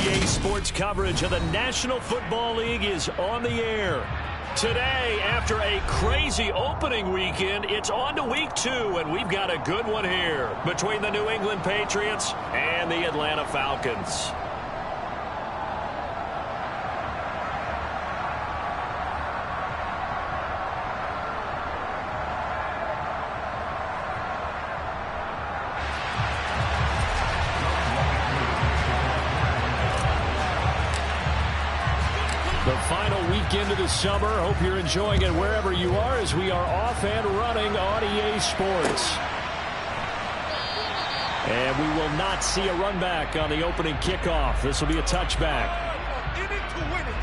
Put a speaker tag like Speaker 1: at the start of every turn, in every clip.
Speaker 1: RDA Sports coverage of the National Football League is on the air. Today, after a crazy opening weekend, it's on to week 2, and we've got a good one here between the New England Patriots and the Atlanta Falcons. The final weekend of the summer. Hope you're enjoying it wherever you are as we are off and running on EA Sports. And we will not see a run back on the opening kickoff. This will be a touchback.
Speaker 2: In it to win it.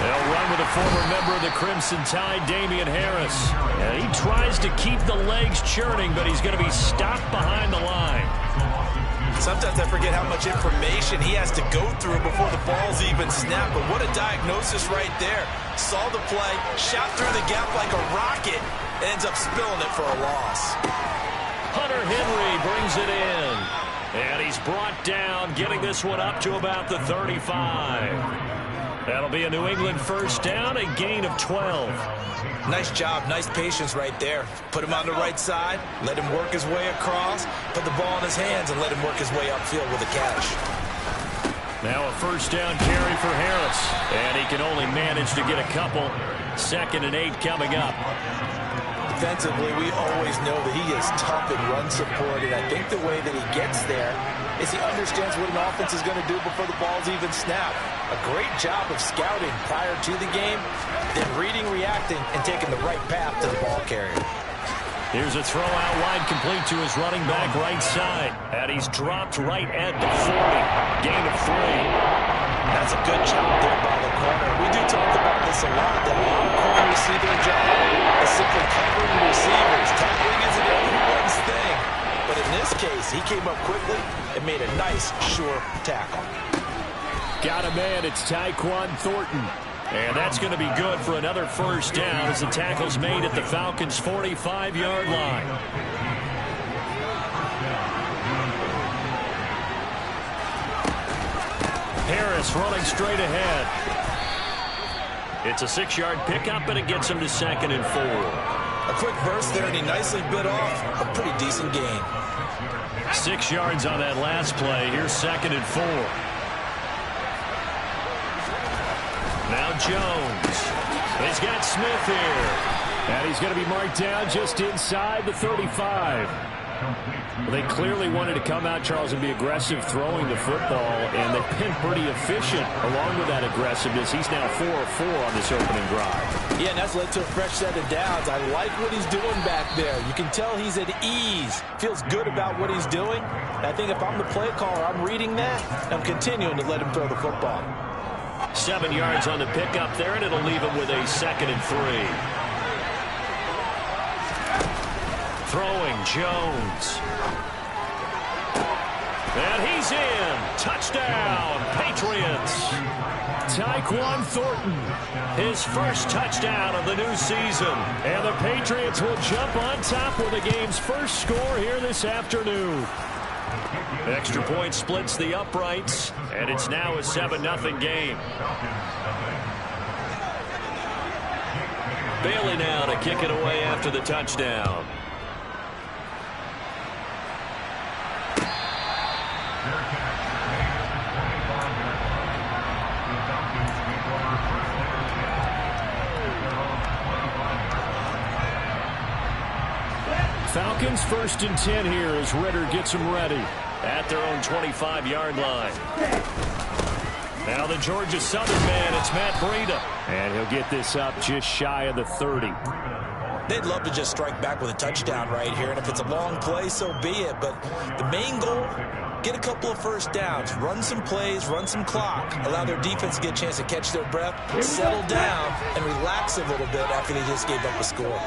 Speaker 1: They'll run with a former member of the Crimson Tide, Damian Harris. And he tries to keep the legs churning, but he's going to be stopped behind the line.
Speaker 3: Sometimes I forget how much information he has to go through before the ball's even snapped. But what a diagnosis right there. Saw the play, shot through the gap like a rocket, and ends up spilling it for a loss.
Speaker 1: Hunter Henry brings it in. And he's brought down, getting this one up to about the 35. That'll be a New England first down, a gain of 12.
Speaker 3: Nice job, nice patience right there. Put him on the right side, let him work his way across, put the ball in his hands, and let him work his way upfield with a catch.
Speaker 1: Now a first down carry for Harris. And he can only manage to get a couple. 2nd and 8 coming up.
Speaker 3: Defensively, we always know that he is tough in run support, and I think the way that he gets there is he understands what an offense is going to do before the ball's even snapped. A great job of scouting prior to the game, then reading, reacting, and taking the right path to the ball carrier.
Speaker 1: Here's a throw out wide, complete to his running back right side. And he's dropped right at the 40. Gain of 3.
Speaker 3: That's a good job there by the corner. We do talk about this a lot, that a lot of corners see their job as simply covering receivers. Tackling isn't everyone's thing. But in this case, he came up quickly and made a nice, sure tackle.
Speaker 1: Got a man, it's Tyquan Thornton. And that's going to be good for another first down as the tackle's made at the Falcons' 45-yard line. Harris running straight ahead. It's a 6-yard pickup, and it gets him to 2nd and 4.
Speaker 3: A quick burst there, and he nicely bit off a pretty decent gain.
Speaker 1: 6 yards on that last play. Here's 2nd and 4. Now Jones. He's got Smith here. And he's going to be marked down just inside the 35. Well, they clearly wanted to come out, Charles, and be aggressive throwing the football, and they've been pretty efficient along with that aggressiveness. He's now 4 of 4 on this opening drive.
Speaker 3: Yeah, and that's led to a fresh set of downs. I like what he's doing back there. You can tell he's at ease, feels good about what he's doing. And I think if I'm the play caller, I'm reading that, and I'm continuing to let him throw the football.
Speaker 1: 7 yards on the pickup there, and it'll leave him with a 2nd and 3. Throwing Jones. And he's in. Touchdown, Patriots. Tyquan Thornton, his first touchdown of the new season. And the Patriots will jump on top with the game's first score here this afternoon. Extra point splits the uprights, and it's now a 7-0 game. Bailey now to kick it away after the touchdown. Falcons 1st and 10 here as Ritter gets them ready at their own 25-yard line. Now the Georgia Southern man, it's Matt Breida. And he'll get this up just shy of the 30.
Speaker 3: They'd love to just strike back with a touchdown right here, and if it's a long play, so be it. But the main goal, get a couple of first downs, run some plays, run some clock, allow their defense to get a chance to catch their breath, settle down, and relax a little bit after they just gave up a score.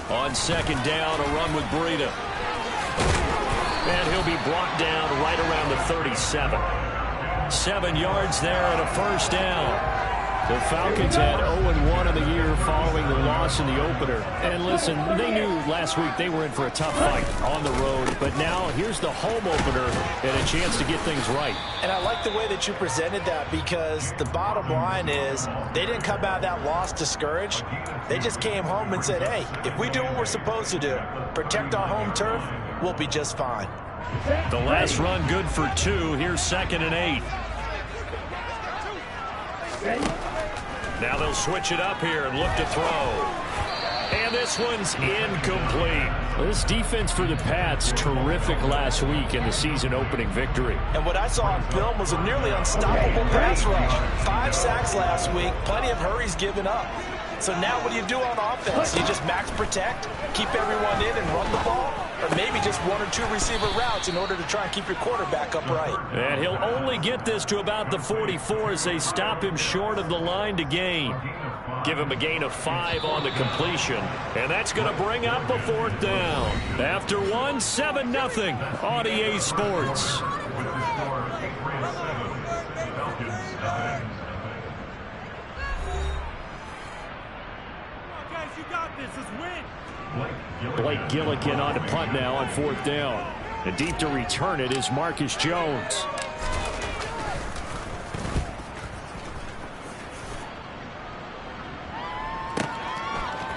Speaker 1: On 2nd down, a run with Breida. And he'll be brought down right around the 37. 7 yards there and a first down. The Falcons had 0-1 in the year following the loss in the opener. And listen, they knew last week they were in for a tough fight on the road. But now here's the home opener and a chance to get things right.
Speaker 3: And I like the way that you presented that, because the bottom line is they didn't come out of that loss discouraged. They just came home and said, hey, if we do what we're supposed to do, protect our home turf, we'll be just fine.
Speaker 1: The last run good for 2. Here's 2nd and 8. Now they'll switch it up here and look to throw. And this one's incomplete. This defense for the Pats, terrific last week in the season-opening victory.
Speaker 3: And what I saw on film was a nearly unstoppable pass rush. 5 sacks last week, plenty of hurries given up. So now what do you do on offense? You just max protect, keep everyone in and run the ball? Or maybe just 1 or 2 receiver routes in order to try and keep your quarterback upright.
Speaker 1: And he'll only get this to about the 44 as they stop him short of the line to gain. Give him a gain of 5 on the completion. And that's going to bring up a 4th down. After 1, 7-0 on EA Sports. Blake Gillikin on to punt now on 4th down. And deep to return it is Marcus Jones.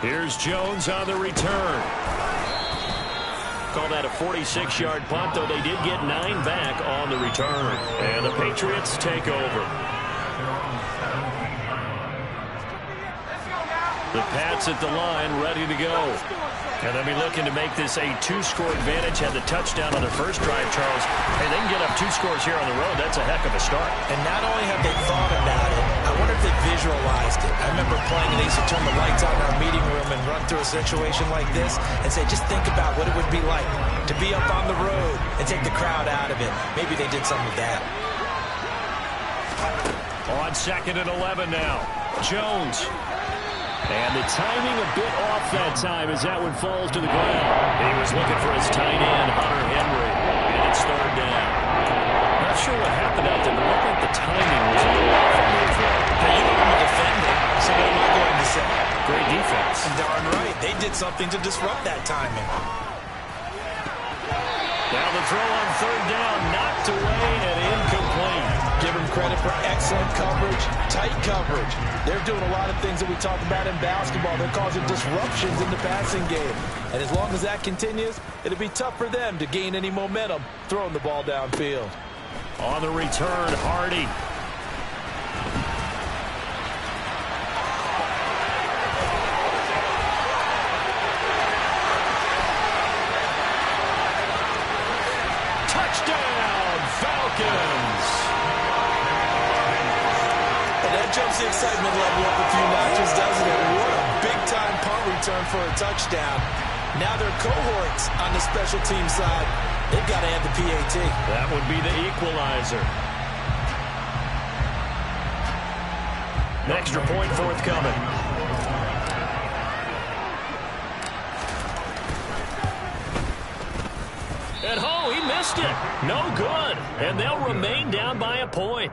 Speaker 1: Here's Jones on the return. Call that a 46-yard punt, though they did get 9 back on the return. And the Patriots take over. The Pats at the line, ready to go. And they'll be looking to make this a 2-score advantage. Had the touchdown on their first drive, Charles. Hey, they can get up 2 scores here on the road. That's a heck of a start.
Speaker 3: And not only have they thought about it, I wonder if they visualized it. I remember playing, and they used to turn the lights on in our meeting room and run through a situation like this and say, just think about what it would be like to be up on the road and take the crowd out of it. Maybe they did something with that.
Speaker 1: On 2nd and 11 now. Jones. And the timing a bit off that time as that one falls to the ground. He was looking for his tight end, Hunter Henry. And it's 3rd down. Not sure what happened out there, but it looked like the timing was a little off on the throw.
Speaker 3: Now, you know I'm a defender, so what am I going to say?
Speaker 1: Great defense.
Speaker 3: Darn right. They did something to disrupt that timing.
Speaker 1: Now the throw on 3rd down, knocked away and incomplete.
Speaker 3: Give them credit for excellent coverage, tight coverage. They're doing a lot of things that we talk about in basketball. They're causing disruptions in the passing game. And as long as that continues, it'll be tough for them to gain any momentum throwing the ball downfield.
Speaker 1: On the return, Hardy. Touchdown, Falcons!
Speaker 3: And that jumps the excitement level up a few notches, doesn't it? What a big-time punt return for a touchdown. Now their cohorts on the special team side, they've got to add the PAT.
Speaker 1: That would be the equalizer. An extra point forthcoming. And oh, he missed it. No good. And they'll remain down by a point.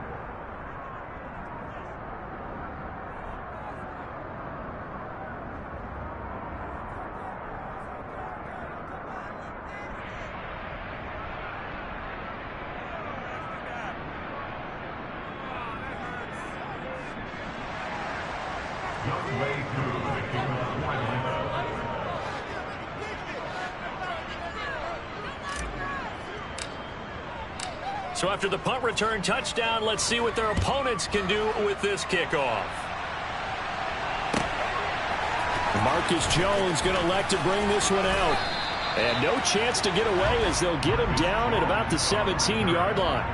Speaker 1: So after the punt return touchdown, let's see what their opponents can do with this kickoff. Marcus Jones going to elect to bring this one out. And no chance to get away as they'll get him down at about the 17-yard line.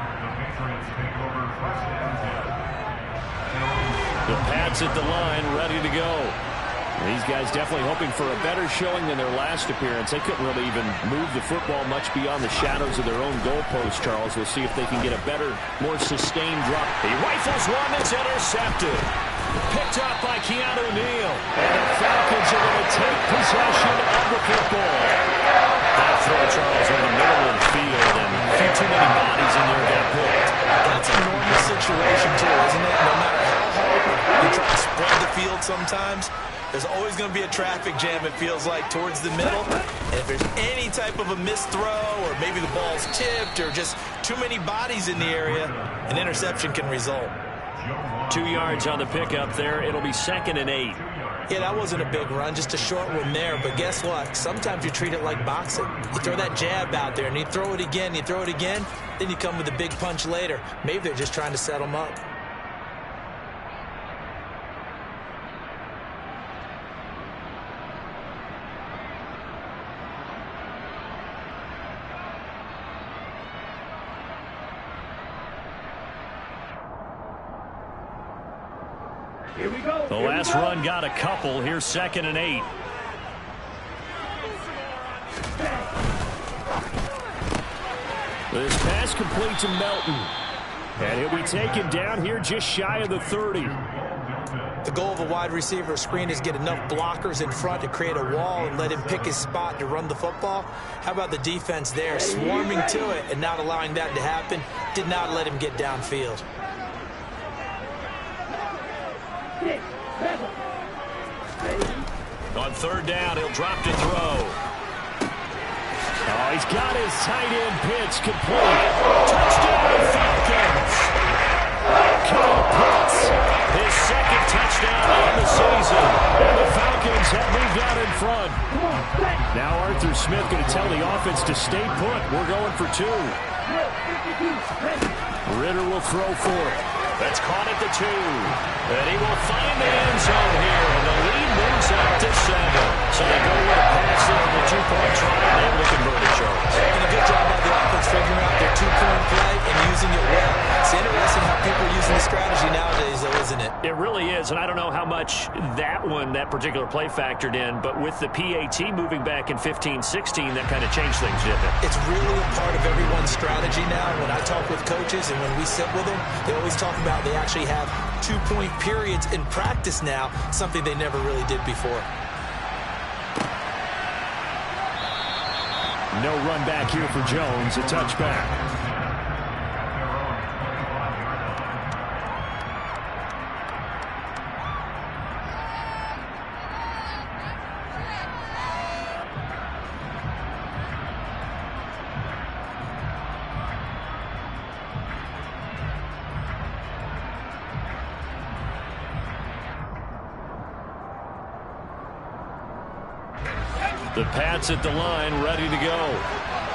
Speaker 1: The Pats at the line, ready to go. These guys definitely hoping for a better showing than their last appearance. They couldn't really even move the football much beyond the shadows of their own goalpost, Charles. We'll see if they can get a better, more sustained drop. He rifles one that's intercepted. Picked up by Keanu Neal. And the Falcons are going to take possession of the football. That throw, Charles, in the middle of the field. many bodies in there got picked.
Speaker 3: That's a normal situation, too, isn't it? No matter how hard you try to spread the field sometimes, there's always going to be a traffic jam, it feels like, towards the middle. And if there's any type of a missed throw or maybe the ball's tipped or just too many bodies in the area, an interception can result.
Speaker 1: 2 yards on the pickup there. It'll be 2nd and 8.
Speaker 3: Yeah, that wasn't a big run, just a short one there. But guess what? Sometimes you treat it like boxing. You throw that jab out there, and you throw it again, then you come with a big punch later. Maybe they're just trying to set them up.
Speaker 2: Here we go.
Speaker 1: The last run got a couple. Here's 2nd and 8. This pass complete to Melton. And he'll be taken down here just shy of the 30.
Speaker 3: The goal of a wide receiver screen is get enough blockers in front to create a wall and let him pick his spot to run the football. How about the defense there, swarming to it and not allowing that to happen? Did not let him get downfield.
Speaker 1: On 3rd down, he'll drop to throw. Oh, he's got his tight end pitch complete. Touchdown, Falcons. Kyle Pitts, his 2nd touchdown on the season. And the Falcons have moved out in front. Now Arthur Smith going to tell the offense to stay put. We're going for 2. Ritter will throw for it. That's caught at the 2. And he will find the end zone here. And the lead moves out to 7. So they go with a pass there on the 2-point try and able to convert it, Jones.
Speaker 3: And a good job by the offense figuring out their 2-point play and using it well. It's interesting how people are using the strategy nowadays, though, isn't it?
Speaker 1: It really is, and I don't know how much that particular play factored in, but with the PAT moving back in 15-16, that kind of changed things, didn't it?
Speaker 3: It's really a part of everyone's strategy now. When I talk with coaches and when we sit with them, they always talk about they actually have 2-point periods in practice now, something they never really did before.
Speaker 1: No run back here for Jones, a touchback. The Pats at the line, ready to go.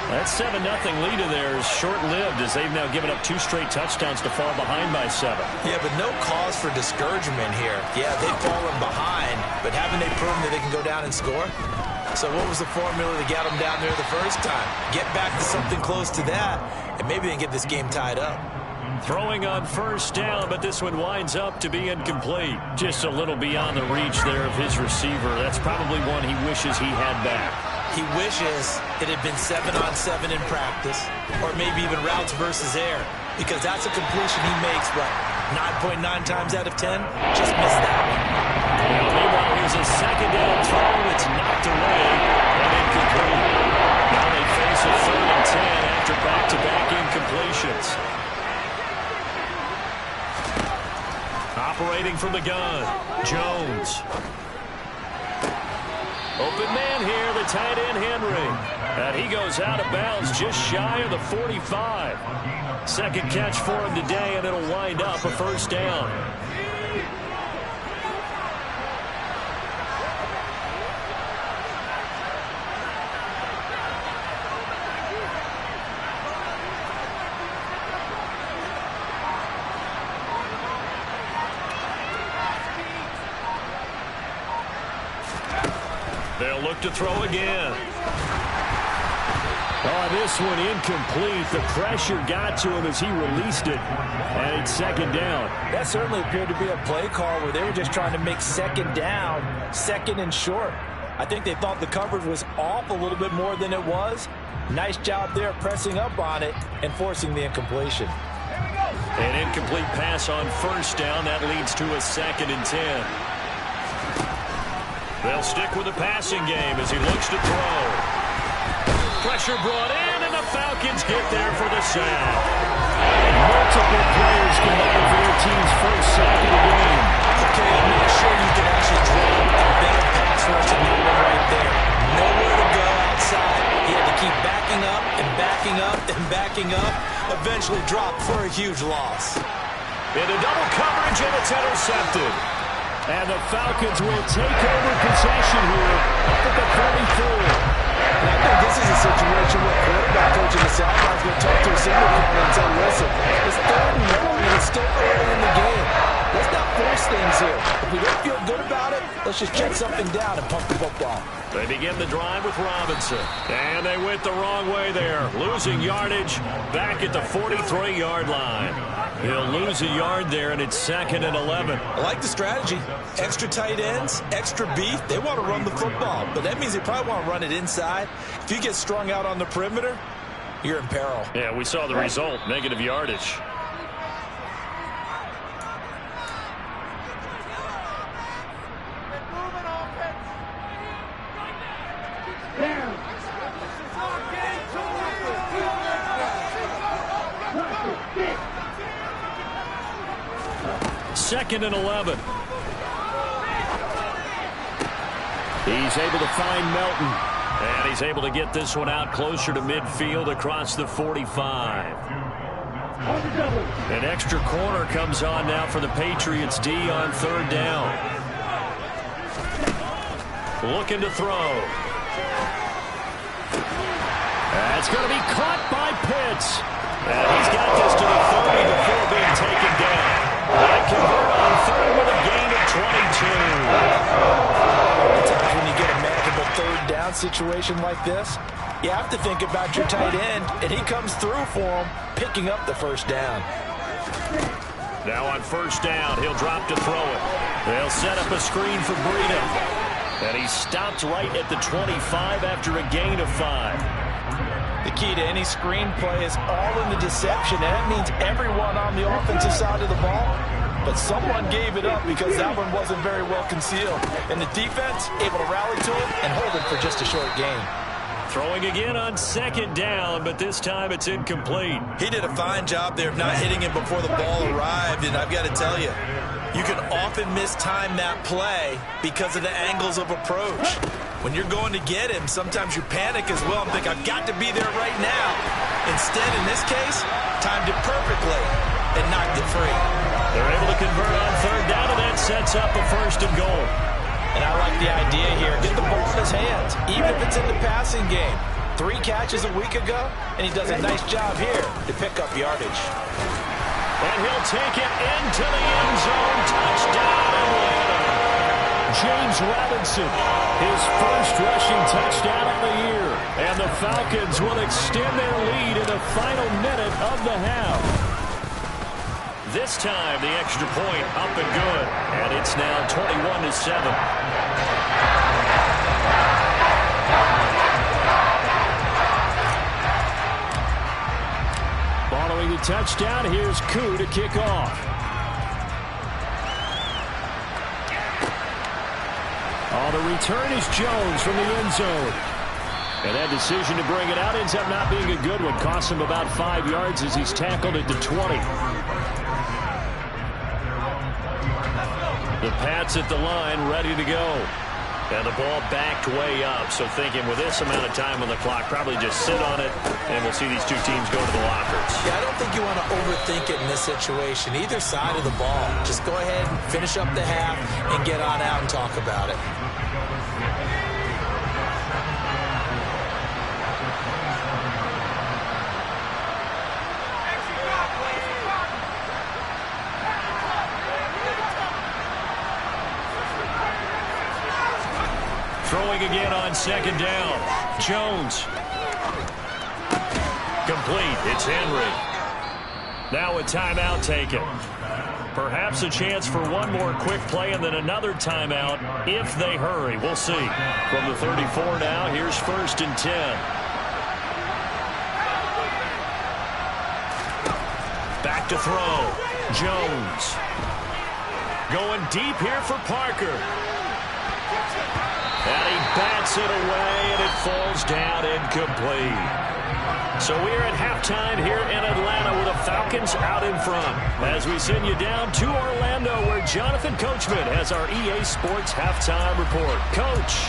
Speaker 1: That 7-0 lead of theirs short-lived as they've now given up 2 straight touchdowns to fall behind by 7.
Speaker 3: Yeah, but no cause for discouragement here. Yeah, they've fallen behind, but haven't they proven that they can go down and score? So what was the formula to get them down there the first time? Get back to something close to that, and maybe they can get this game tied up.
Speaker 1: Throwing on 1st down, but this one winds up to be incomplete. Just a little beyond the reach there of his receiver. That's probably one he wishes he had back.
Speaker 3: He wishes it had been 7-on-7 in practice, or maybe even routes versus air, because that's a completion he makes, what, 9.9 times out of 10? Just missed that one.
Speaker 1: Meanwhile, here's a 2nd down throw that's knocked away and incomplete. Now they face a 3rd and 10 after back-to-back incompletions. Operating from the gun, Jones. Open man here, the tight end Henry. And he goes out of bounds just shy of the 45. 2nd catch for him today, and it'll wind up a 1st down. They'll look to throw again. Oh, this one incomplete. The pressure got to him as he released it. And it's 2nd down.
Speaker 3: That certainly appeared to be a play call where they were just trying to make 2nd down, 2nd and short. I think they thought the coverage was off a little bit more than it was. Nice job there pressing up on it and forcing the incompletion.
Speaker 1: An incomplete pass on 1st down. That leads to a 2nd and 10. They'll stick with the passing game as he looks to throw. Pressure brought in, and the Falcons get there for the sack. Multiple players combined for their team's first sack of the game.
Speaker 3: Okay, I'm not sure you can actually draw a better pass rush than that one right there. Nowhere to go outside. He had to keep backing up and backing up and backing up. Eventually dropped for a huge loss.
Speaker 1: Into double coverage, and it's intercepted. And the Falcons will take over possession here up at the 44.
Speaker 3: And I think this is a situation where quarterback coach in the sidelines going to talk to a signal caller and say, listen, it's 3rd and long and it's still early in the game. Let's not force things here. If we don't feel good about it, let's just check something down and pump the football.
Speaker 1: They begin the drive with Robinson. And they went the wrong way there. Losing yardage back at the 43-yard line. He'll lose a yard there, and it's 2nd and 11.
Speaker 3: I like the strategy. Extra tight ends, extra beef. They want to run the football, but that means they probably want to run it inside. If you get strung out on the perimeter, you're in peril.
Speaker 1: Yeah, we saw the result, negative yardage. Second and 11. He's able to find Melton. And he's able to get this one out closer to midfield across the 45. An extra corner comes on now for the Patriots D on 3rd down. Looking to throw. That's going to be caught by Pitts. And he's got this to the 30 before being taken down. They convert on 3rd with a gain of 22. Sometimes when you get a manageable 3rd down situation like this, you have to think about your tight end, and he comes through for him, picking up the 1st down. Now on 1st down, he'll drop to throw it. They'll set up a screen for Breida. And he stopped right at the 25 after a gain of 5.
Speaker 3: The key to any screen play is all in the deception, and that means everyone on the offensive side of the ball. But someone gave it up because that one wasn't very well concealed. And the defense able to rally to it and hold it for just a short gain.
Speaker 1: Throwing again on 2nd down, but this time it's incomplete.
Speaker 3: He did a fine job there of not hitting him before the ball arrived, and I've got to tell you, you can often mistime that play because of the angles of approach. When you're going to get him, sometimes you panic as well and think, I've got to be there right now. Instead, in this case, timed it perfectly and knocked it free.
Speaker 1: They're able to convert on 3rd down, and that sets up a 1st and goal.
Speaker 3: And I like the idea here. Get the ball in his hands, even if it's in the passing game. 3 catches a week ago, and he does a nice job here to pick up yardage.
Speaker 1: And he'll take it into the end zone. Touchdown, Atlanta. James Robinson, his first rushing touchdown of the year. And the Falcons will extend their lead in the final minute of the half. This time, the extra point up and good. And it's now 21-7. Following the touchdown, here's Koo to kick off. On the return is Jones from the end zone. And that decision to bring it out ends up not being a good one. Costs him about 5 yards as he's tackled at the 20. The Pats at the line, ready to go. And the ball backed way up. So thinking with this amount of time on the clock, probably just sit on it, and we'll see these two teams go to the lockers.
Speaker 3: Yeah, I don't think you want to overthink it in this situation. Either side of the ball. Just go ahead and finish up the half and get on out and talk about it.
Speaker 1: Throwing again on 2nd down. Jones. Complete. It's Henry. Now a timeout taken. Perhaps a chance for one more quick play and then another timeout if they hurry. We'll see. From the 34 now, here's 1st and 10. Back to throw. Jones. Going deep here for Parker. And he bats it away, and it falls down incomplete. So we're at halftime here in Atlanta with the Falcons out in front. As we send you down to Orlando where Jonathan Coachman has our EA Sports halftime report. Coach.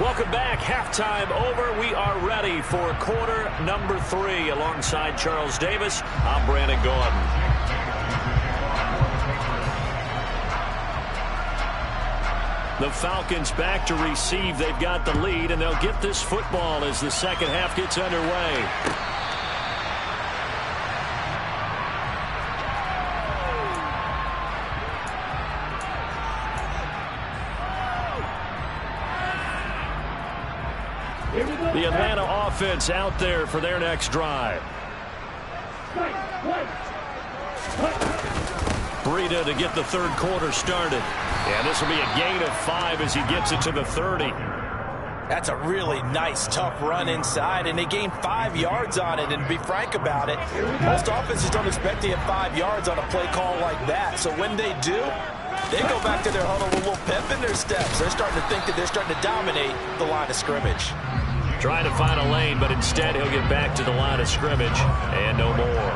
Speaker 1: Welcome back. Halftime over. We are ready for quarter number 3. Alongside Charles Davis, I'm Brandon Gordon. The Falcons back to receive. They've got the lead, and they'll get this football as the second half gets underway. The Atlanta offense out there for their next drive. Breida to get the third quarter started. And this will be a gain of 5 as he gets it to the 30.
Speaker 3: That's a really nice, tough run inside, and they gained 5 yards on it. And to be frank about it, most offenses don't expect to get 5 yards on a play call like that. So when they do, they go back to their huddle with a little pep in their steps. They're starting to think that they're starting to dominate the line of scrimmage.
Speaker 1: Trying to find a lane, but instead he'll get back to the line of scrimmage and no more.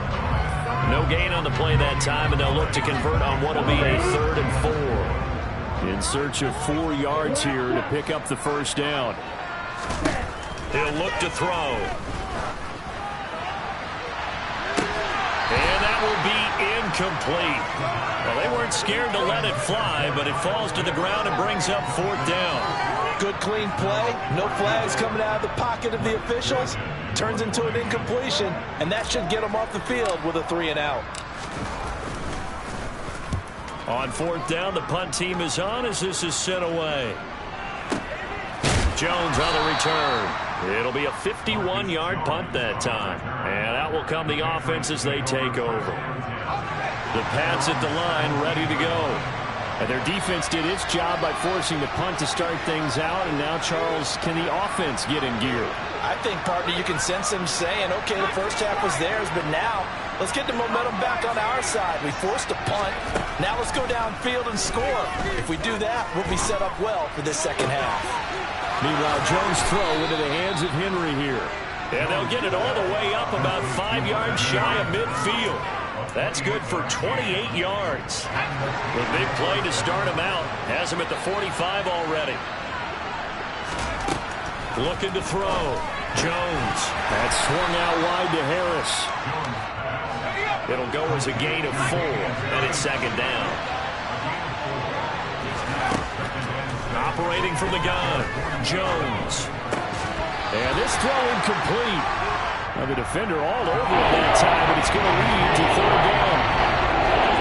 Speaker 1: No gain on the play that time, and they'll look to convert on what will be a 3rd and 4. In search of 4 yards here to pick up the first down. He'll look to throw. And that will be incomplete. Well, they weren't scared to let it fly, but it falls to the ground and brings up 4th down.
Speaker 3: Good, clean play. No flags coming out of the pocket of the officials. Turns into an incompletion, and that should get them off the field with a 3 and out.
Speaker 1: On 4th down, the punt team is on as this is sent away. Jones on the return. It'll be a 51-yard punt that time. And out will come the offense as they take over. The Pats at the line ready to go. And their defense did its job by forcing the punt to start things out. And now, Charles, can the offense get in gear?
Speaker 3: I think, partner, you can sense them saying, okay, the first half was theirs, but now let's get the momentum back on our side. We forced a punt. Now let's go downfield and score. If we do that, we'll be set up well for this second half.
Speaker 1: Meanwhile, Jones' throw into the hands of Henry here. And they'll get it all the way up about 5 yards shy of midfield. That's good for 28 yards. The big play to start him out. Has him at the 45 already. Looking to throw. Jones. That's swung out wide to Harris. It'll go as a gain of 4, and it's 2nd down. Operating from the gun, Jones. And this throw incomplete. Now the defender all over it that time, but it's going to lead to 3rd down.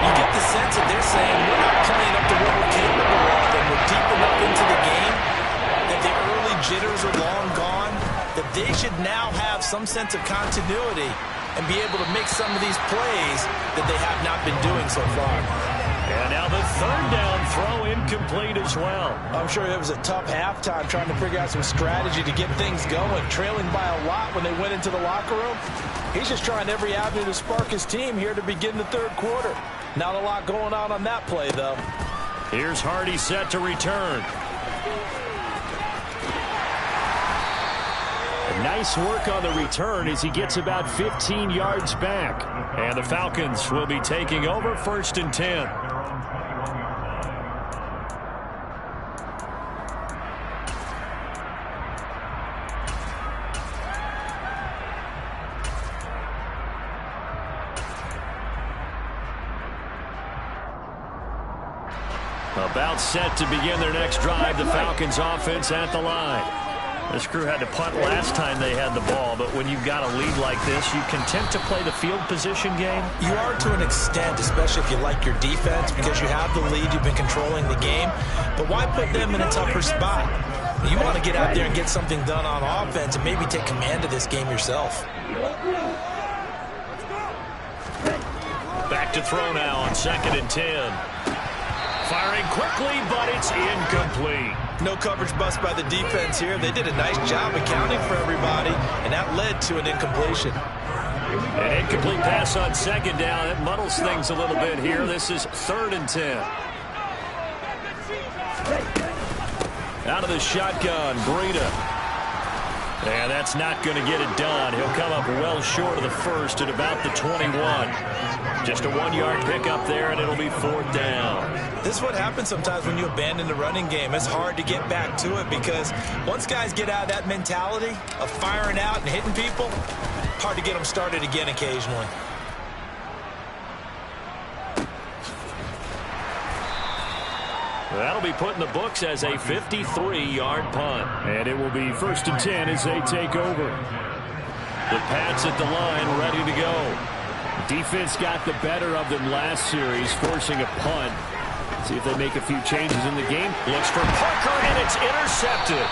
Speaker 3: You get the sense that they're saying we're not playing up to what we're capable of, and we're deep enough into the game that the early jitters are long gone, that they should now have some sense of continuity and be able to make some of these plays that they have not been doing so far.
Speaker 1: And now the 3rd down throw incomplete as well.
Speaker 3: I'm sure it was a tough halftime trying to figure out some strategy to get things going, trailing by a lot when they went into the locker room. He's just trying every avenue to spark his team here to begin the 3rd quarter. Not a lot going on that play, though.
Speaker 1: Here's Hardy set to return. Nice work on the return as he gets about 15 yards back. And the Falcons will be taking over 1st and 10. About set to begin their next drive, the Falcons offense at the line. This crew had to punt last time they had the ball, but when you've got a lead like this, you content to play the field position game?
Speaker 3: You are to an extent, especially if you like your defense, because you have the lead, you've been controlling the game. But why put them in a tougher spot? You want to get out there and get something done on offense and maybe take command of this game yourself.
Speaker 1: Back to throw now on 2nd and 10. Firing quickly, but it's incomplete.
Speaker 3: No coverage bust by the defense here. They did a nice job accounting for everybody, and that led to an incompletion.
Speaker 1: An incomplete pass on 2nd down. It muddles things a little bit here. This is 3rd and 10. Out of the shotgun, Breida. And that's not going to get it done. He'll come up well short of the first at about the 21. Just a 1-yard pickup there, and it'll be 4th down.
Speaker 3: This is what happens sometimes when you abandon the running game. It's hard to get back to it because once guys get out of that mentality of firing out and hitting people, hard to get them started again occasionally.
Speaker 1: That'll be put in the books as a 53-yard punt. And it will be 1st and 10 as they take over. The Pats at the line, ready to go. Defense got the better of them last series, forcing a punt. See if they make a few changes in the game. Looks for Parker, and it's intercepted.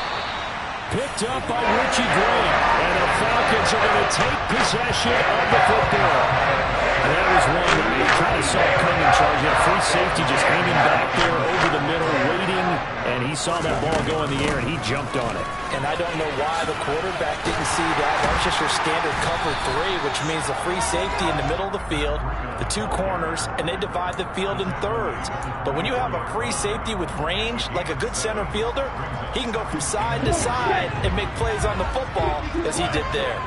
Speaker 1: Picked up by Richie Graham. And the Falcons are going to take possession of the football. And that was one that we kind of saw coming, Charles. You had free safety just hanging back there over the middle, waiting, and he saw that ball go in the air, and he jumped on it.
Speaker 3: And I don't know why the quarterback didn't see that. That was just your standard cover 3, which means the free safety in the middle of the field, the 2 corners, and they divide the field in thirds. But when you have a free safety with range, like a good center fielder, he can go from side to side and make plays on the football as he did there.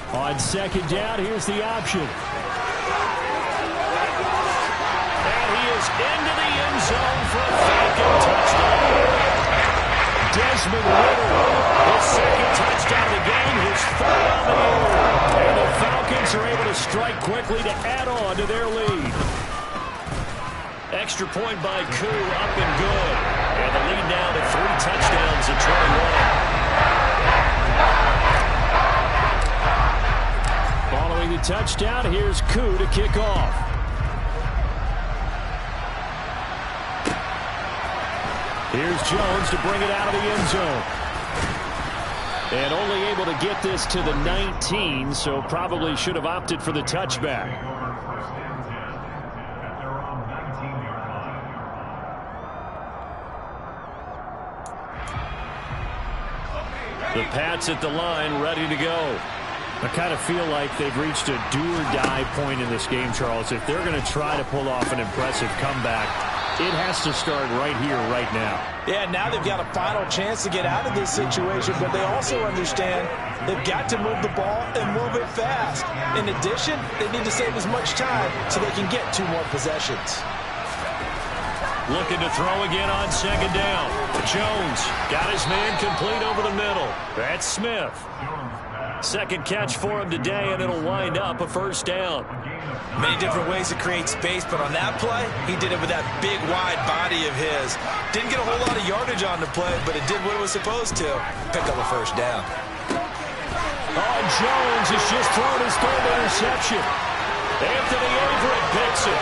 Speaker 1: On 2nd down, here's the option. And he is into the end zone for a Falcon touchdown. Desmond Ritter, his 2nd touchdown of the game, his 3rd on the year. And the Falcons are able to strike quickly to add on to their lead. Extra point by Koo, up and good. And the lead now to 3 touchdowns at 21. Following the touchdown, here's Koo to kick off. Here's Jones to bring it out of the end zone. And only able to get this to the 19, so probably should have opted for the touchback. The Pats at the line, ready to go. I kind of feel like they've reached a do-or-die point in this game, Charles. If they're going to try to pull off an impressive comeback, it has to start right here, right now.
Speaker 3: Yeah, now they've got a final chance to get out of this situation, but they also understand they've got to move the ball and move it fast. In addition, they need to save as much time so they can get 2 more possessions.
Speaker 1: Looking to throw again on 2nd down. Jones got his man complete over the middle. That's Smith. 2nd catch for him today, and it'll wind up a 1st down.
Speaker 3: Many different ways to create space, but on that play, he did it with that big, wide body of his. Didn't get a whole lot of yardage on the play, but it did what it was supposed to. Pick up a 1st down.
Speaker 1: Oh, Jones has just thrown his 3rd interception. Anthony Everett picks it.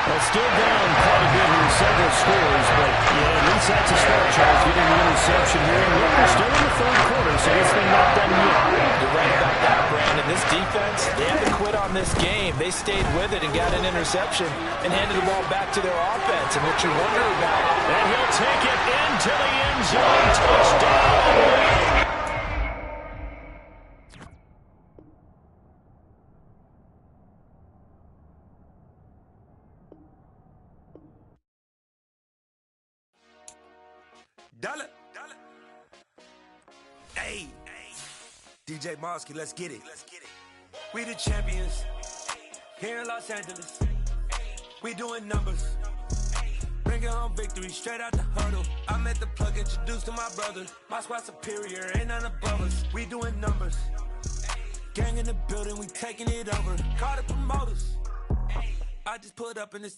Speaker 1: Well, still down quite a bit here, several scores, but yeah, at least that's a start, Charles, getting the interception here. And look, we're still in the 3rd quarter, so this thing not done yet.
Speaker 3: You're right about that, Brandon. This defense, they had to quit on this game. They stayed with it and got an interception and handed the ball back to their offense. And what you wonder about...
Speaker 1: And he'll take it into the end zone. Touchdown.
Speaker 4: Dollar. Hey, DJ Mosky, let's get it. We the champions here in Los Angeles. We doing numbers. Bringing home victory straight out the huddle. I met the plug, introduced to my brother. My squad superior, ain't none above us. We doing numbers. Gang in the building, we taking it over. Call the promoters. I just put up in this.